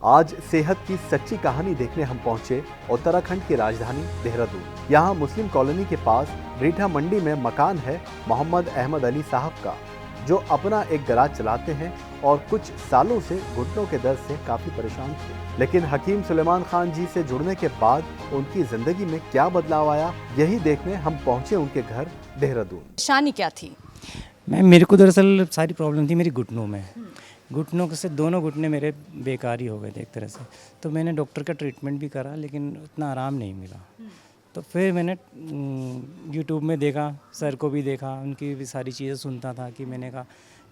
आज सेहत की सच्ची कहानी देखने हम पहुंचे उत्तराखंड की राजधानी देहरादून। यहाँ मुस्लिम कॉलोनी के पास रीठा मंडी में मकान है मोहम्मद अहमद अली साहब का, जो अपना एक गैराज चलाते हैं और कुछ सालों से घुटनों के दर्द से काफी परेशान थे। लेकिन हकीम सुलेमान खान जी से जुड़ने के बाद उनकी जिंदगी में क्या बदलाव आया, यही देखने हम पहुंचे उनके घर देहरादून। परेशानी क्या थी? मैम मेरे को दरअसल सारी प्रॉब्लम थी मेरी घुटनों में। घुटनों से दोनों घुटने मेरे बेकार ही हो गए थे एक तरह से। तो मैंने डॉक्टर का ट्रीटमेंट भी करा लेकिन उतना आराम नहीं मिला। तो फिर मैंने यूट्यूब में देखा, सर को भी देखा, उनकी भी सारी चीज़ें सुनता था कि मैंने कहा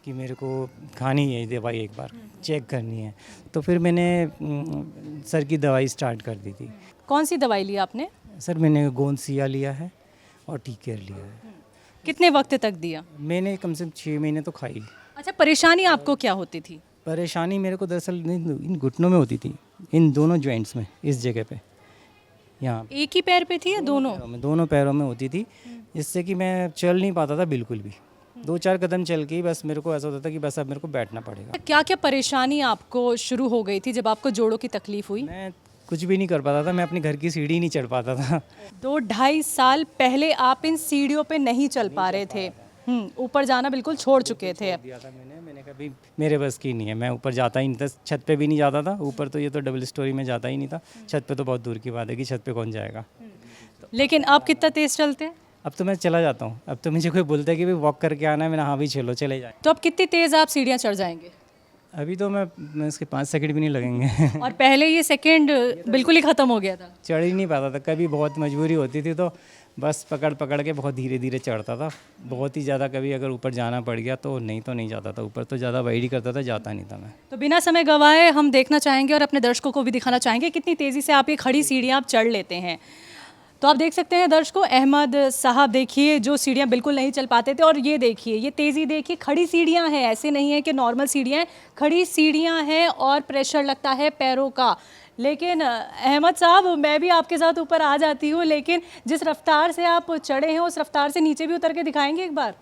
कि मेरे को खानी है दवाई, एक बार चेक करनी है। तो फिर मैंने सर की दवाई स्टार्ट कर दी थी। कौन सी दवाई ली आपने? सर मैंने गोंद सिया लिया है और टी केयर लिया है। कितने वक्त तक दिया? मैंने कम से कम 6 महीने तो खाई। अच्छा, परेशानी आपको क्या होती थी? परेशानी मेरे को दरअसल इन घुटनों में होती थी, इन दोनों जॉइंट्स में, इस जगह पे, यहाँ एक ही पैर पे थी या दोनों? दोनों पैरों में होती थी, जिससे कि मैं चल नहीं पाता था बिल्कुल भी। 2-4 कदम चल के ही बस मेरे को ऐसा होता था कि बस अब मेरे को बैठना पड़ेगा। क्या क्या परेशानी आपको शुरू हो गई थी जब आपको जोड़ों की तकलीफ हुई? मैं कुछ भी नहीं कर पाता था, मैं अपने घर की सीढ़ी नहीं चढ़ पाता था। 2-2.5 साल पहले आप इन सीढ़ियों पे नहीं चल पा रहे थे, ऊपर जाना बिल्कुल छोड़ चुके थे। दिया था मैंने कभी, मेरे बस की नहीं है, मैं ऊपर जाता ही नहीं था, छत पे भी नहीं जाता था। ऊपर तो ये तो डबल स्टोरी में जाता ही नहीं था, छत पे तो बहुत दूर की बात है कि छत पे कौन जाएगा। लेकिन आप कितना तेज चलते हैं? अब तो मैं चला जाता हूँ। अब तो मुझे कोई बोलता है कि भाई वॉक करके आना है, मैंने हाँ भी चलो चले जाए। तो अब कितनी तेज आप सीढ़ियाँ चढ़ जाएंगे? अभी तो मैं इसके 5 सेकंड भी नहीं लगेंगे। और पहले ये सेकंड बिल्कुल ही खत्म हो गया था। चढ़ ही नहीं पाता था, कभी बहुत मजबूरी होती थी तो बस पकड़ पकड़ के बहुत धीरे धीरे चढ़ता था। बहुत ही ज़्यादा कभी अगर ऊपर जाना पड़ गया तो नहीं जाता था ऊपर, तो ज़्यादा अवॉइड ही करता था, जाता नहीं था मैं। तो बिना समय गंवाए हम देखना चाहेंगे और अपने दर्शकों को भी दिखाना चाहेंगे कितनी तेज़ी से आप ये खड़ी सीढ़ियाँ आप चढ़ लेते हैं। तो आप देख सकते हैं दर्शकों, अहमद साहब देखिए जो सीढ़ियाँ बिल्कुल नहीं चल पाते थे, और ये देखिए, ये तेज़ी देखिए, खड़ी सीढ़ियाँ हैं, ऐसे नहीं है कि नॉर्मल सीढ़ियाँ हैं, खड़ी सीढ़ियाँ हैं और प्रेशर लगता है पैरों का। लेकिन अहमद साहब, मैं भी आपके साथ ऊपर आ जाती हूँ, लेकिन जिस रफ्तार से आप चढ़े हैं उस रफ्तार से नीचे भी उतर के दिखाएंगे एक बार।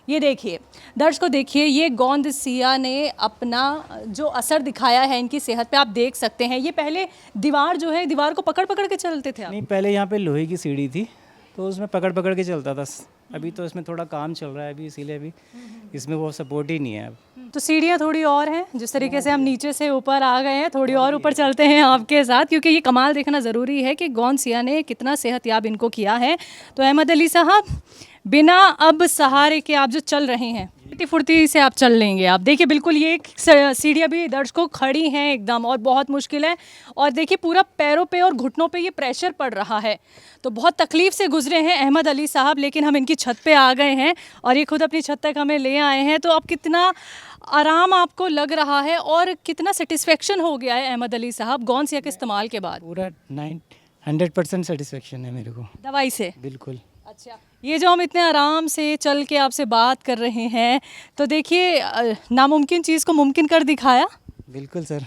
ये देखिए दर्शकों, देखिए ये गोंद सिया ने अपना जो असर दिखाया है इनकी सेहत पे, आप देख सकते हैं। ये पहले दीवार जो है, दीवार को पकड़ पकड़ के चलते थे आप? नहीं, पहले यहाँ पे लोहे की सीढ़ी थी तो उसमें पकड़ पकड़ के चलता था। अभी तो इसमें थोड़ा काम चल रहा है अभी, इसीलिए अभी इसमें वो सपोर्ट ही नहीं है अब। तो सीढ़ियाँ थोड़ी और हैं, जिस तरीके से हम नीचे से ऊपर आ गए हैं, थोड़ी और ऊपर चलते हैं आपके साथ, क्योंकि ये कमाल देखना ज़रूरी है कि गोंद सिया ने कितना सेहतयाब इनको किया है। तो अहमद अली साहब, बिना अब सहारे के आप जो चल रहे हैं, कितनी फुर्ती से आप चल लेंगे? आप देखिए बिल्कुल ये सीढ़ियाँ भी दर्शकों खड़ी हैं एकदम, और बहुत मुश्किल है। और देखिए पूरा पैरों पे और घुटनों पे ये प्रेशर पड़ रहा है। तो बहुत तकलीफ से गुजरे हैं अहमद अली साहब, लेकिन हम इनकी छत पे आ गए हैं और ये खुद अपनी छत तक हमें ले आए हैं। तो अब कितना आराम आपको लग रहा है और कितना सेटिस्फेक्शन हो गया है अहमद अली साहब गोंद सिया के इस्तेमाल के बाद? पूरा 100% सेटिस्फेक्शन है मेरे को दवाई से? बिल्कुल। अच्छा, ये जो हम इतने आराम से चल के आपसे बात कर रहे हैं, तो देखिए नामुमकिन चीज़ को मुमकिन कर दिखाया। बिल्कुल सर,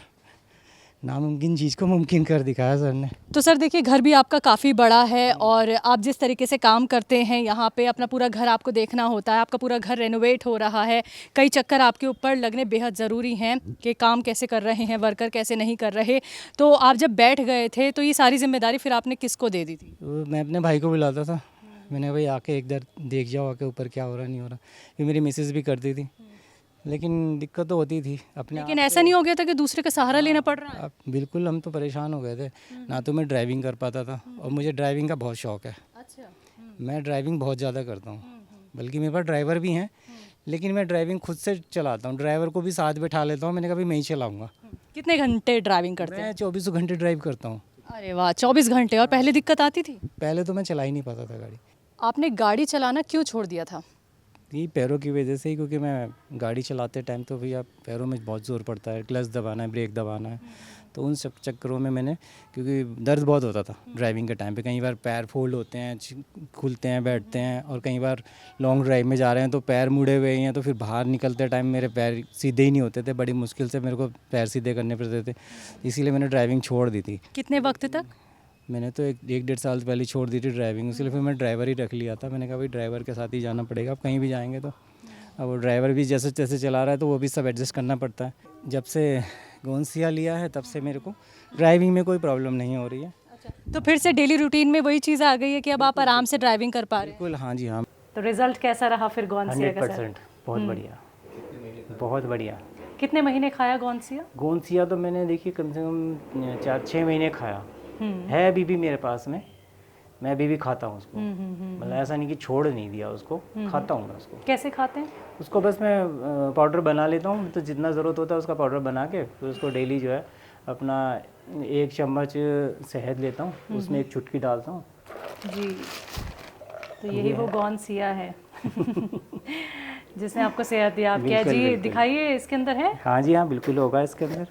नामुमकिन चीज़ को मुमकिन कर दिखाया सर ने। तो सर देखिए, घर भी आपका काफ़ी बड़ा है और आप जिस तरीके से काम करते हैं यहाँ पे, अपना पूरा घर आपको देखना होता है, आपका पूरा घर रेनोवेट हो रहा है, कई चक्कर आपके ऊपर लगने बेहद ज़रूरी हैं कि काम कैसे कर रहे हैं, वर्कर कैसे नहीं कर रहे। तो आप जब बैठ गए थे तो ये सारी जिम्मेदारी फिर आपने किसको दे दी थी? तो मैं अपने भाई को बुलाता था, मैंने भाई आके एक बार देख जाओ आके ऊपर क्या हो रहा नहीं हो रहा। फिर मेरी मिसेज़ भी करती थी, लेकिन दिक्कत तो होती थी अपने। लेकिन ऐसा नहीं हो गया था कि दूसरे का सहारा लेना पड़ रहा है? अब बिल्कुल, हम तो परेशान हो गए थे। ना तो मैं ड्राइविंग कर पाता था, और मुझे ड्राइविंग का बहुत शौक़ है। अच्छा। मैं ड्राइविंग बहुत ज़्यादा करता हूँ, बल्कि मेरे पास ड्राइवर भी हैं, लेकिन मैं ड्राइविंग खुद से चलाता हूँ। ड्राइवर को भी साथ बैठा लेता हूँ, मैंने कभी मैं ही चलाऊँगा। कितने घंटे ड्राइविंग करते हैं? मैं 24 घंटे ड्राइव करता हूँ। अरे वाह, 24 घंटे! और पहले दिक्कत आती थी? पहले तो मैं चला ही नहीं पाता था गाड़ी। आपने गाड़ी चलाना क्यों छोड़ दिया था? यही पैरों की वजह से ही, क्योंकि मैं गाड़ी चलाते टाइम तो भैया पैरों में बहुत ज़ोर पड़ता है, क्लच दबाना है, ब्रेक दबाना है, तो उन सब चक्करों में मैंने, क्योंकि दर्द बहुत होता था ड्राइविंग के टाइम पे, कई बार पैर फोल्ड होते हैं, खुलते हैं, बैठते हैं, और कई बार लॉन्ग ड्राइव में जा रहे हैं तो पैर मुड़े हुए हैं, तो फिर बाहर निकलते टाइम मेरे पैर सीधे ही नहीं होते थे, बड़ी मुश्किल से मेरे को पैर सीधे करने पड़ते थे, इसीलिए मैंने ड्राइविंग छोड़ दी थी। कितने वक्त तक? मैंने तो एक 1-1.5 साल पहले छोड़ दी थी ड्राइविंग, इसलिए फिर मैं ड्राइवर ही रख लिया था। मैंने कहा भाई ड्राइवर के साथ ही जाना पड़ेगा, अब कहीं भी जाएंगे तो। अब वो ड्राइवर भी जैसे जैसे चला रहा है तो वो भी सब एडजस्ट करना पड़ता है। जब से गोंसिया लिया है तब से मेरे को ड्राइविंग में कोई प्रॉब्लम नहीं हो रही है। अच्छा, तो फिर से डेली रूटीन में वही चीज़ आ गई है कि अब आप आराम से ड्राइविंग कर पा रहे हैं। बिल्कुल, हाँ जी हाँ, तो रिजल्ट कैसा रहा फिर गोंसिया का सर? 100% बहुत बढ़िया, बहुत बढ़िया। कितने महीने खाया गोंसिया? गोंसिया तो मैंने देखिए कम से कम 4-6 महीने खाया है, अभी भी मेरे पास में, मैं अभी भी खाता हूँ उसको, मतलब ऐसा नहीं कि छोड़ नहीं दिया उसको, खाता हूँ मैं उसको। कैसे खाते हैं? उसको बस मैं पाउडर बना लेता हूँ, तो जितना ज़रूरत होता है उसका पाउडर बना के फिर उसको डेली जो है अपना 1 चम्मच शहद लेता हूँ, उसमें 1 चुटकी डालता हूँ। जी, तो यही वो गोंसिया है जिसने आपको सेहत दिया। आप क्या बिल्कुल, जी बिल्कुल। दिखाइए, इसके अंदर है? हाँ जी हाँ, बिल्कुल होगा इसके अंदर।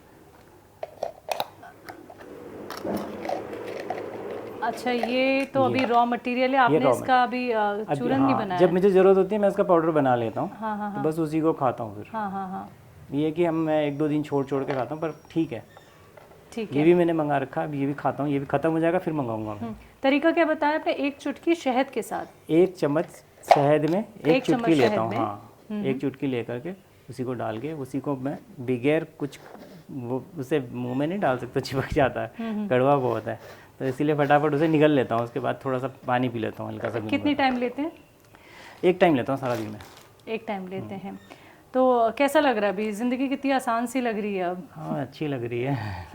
अच्छा, ये तो अभी रॉ मटेरियल है, आपने raw इसका अभी अभी चूरन नहीं हाँ, बनाया? जब मुझे ज़रूरत होती है मैं इसका पाउडर बना लेता हूँ, हाँ हाँ तो बस उसी को खाता हूँ फिर। हाँ हाँ हाँ, ये है कि मैं 1-2 दिन छोड़ के खाता हूँ, पर ठीक है। ठीक ये है। भी मैंने मंगा रखा है, अभी ये भी खाता हूँ, ये भी ख़त्म हो जाएगा फिर मंगाऊंगा मैं। तरीका क्या बताया आपने? 1 चुटकी शहद के साथ 1 चम्मच शहद में 1 एक चुटकी चम्मच लेता शहद हूँ, में? हाँ 1 चुटकी लेकर के उसी को डाल के उसी को मैं बगैर कुछ वो उसे मुंह में नहीं डाल सकता, चिपक जाता है, कड़वा बहुत है, तो इसीलिए फटाफट उसे निगल लेता हूँ। उसके बाद थोड़ा सा पानी पी लेता हूँ हल्का सा। कितनी टाइम लेते हैं? 1 टाइम लेता हूँ सारा दिन में। 1 टाइम लेते हैं। तो कैसा लग रहा है अभी? ज़िंदगी कितनी आसान सी लग रही है अब? हाँ अच्छी लग रही है